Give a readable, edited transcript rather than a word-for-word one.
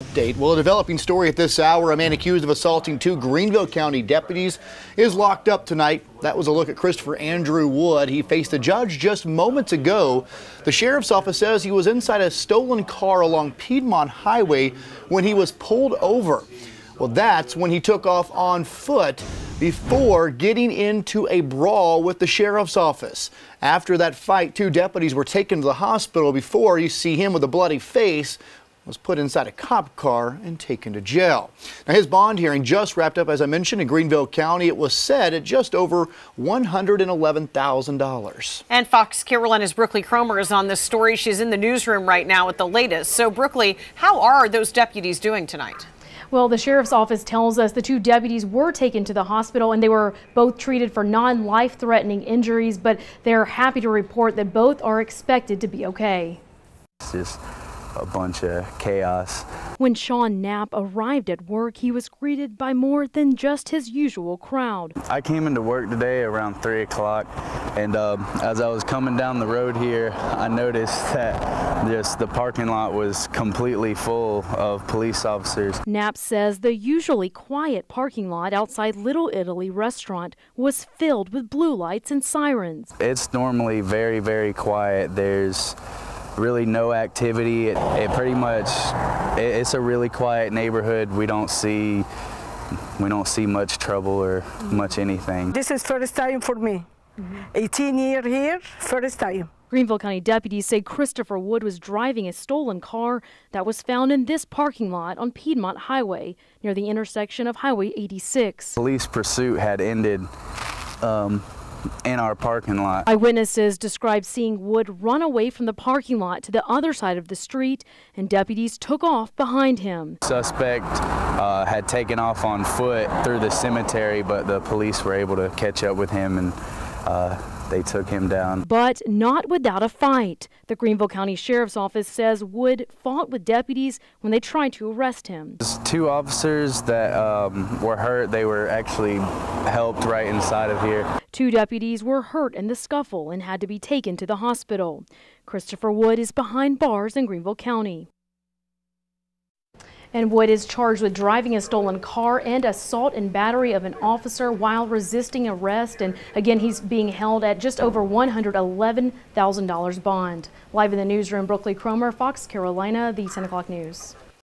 Well, a developing story at this hour. A man accused of assaulting two Greenville County deputies is locked up tonight. That was a look at Christopher Andrew Wood. He faced a judge just moments ago. The sheriff's office says he was inside a stolen car along Piedmont Highway when he was pulled over. Well, that's when he took off on foot before getting into a brawl with the sheriff's office. After that fight, two deputies were taken to the hospital. Before you see him with a bloody face, was put inside a cop car and taken to jail. Now, his bond hearing just wrapped up, as I mentioned, in Greenville County. It was set at just over $111,000. And Fox Carolina's Brookley Cromer is on this story. She's in the newsroom right now with the latest. So, Brookley, how are those deputies doing tonight? Well, the sheriff's office tells us the two deputies were taken to the hospital and they were both treated for non-life-threatening injuries, but they're happy to report that both are expected to be okay. It's just a bunch of chaos. When Sean Knapp arrived at work, he was greeted by more than just his usual crowd. I came into work today around 3 o'clock, and as I was coming down the road here, I noticed that just the parking lot was completely full of police officers. Knapp says the usually quiet parking lot outside Little Italy restaurant was filled with blue lights and sirens. It's normally very, very quiet. There's really no activity. It's a really quiet neighborhood. We don't see much trouble or much anything. This is first time for me. 18 years here, first time. Greenville County deputies say Christopher Wood was driving a stolen car that was found in this parking lot on Piedmont Highway near the intersection of Highway 86. Police pursuit had ended in our parking lot. Eyewitnesses described seeing Wood run away from the parking lot to the other side of the street, and deputies took off behind him. Suspect had taken off on foot through the cemetery, but the police were able to catch up with him and they took him down. But not without a fight. The Greenville County Sheriff's Office says Wood fought with deputies when they tried to arrest him. There's two officers that were hurt. They were actually helped right inside of here. Two deputies were hurt in the scuffle and had to be taken to the hospital. Christopher Wood is behind bars in Greenville County. And Wood is charged with driving a stolen car and assault and battery of an officer while resisting arrest. And again, he's being held at just over $111,000 bond. Live in the newsroom, Brookley Cromer, Fox Carolina, the 10 o'clock news.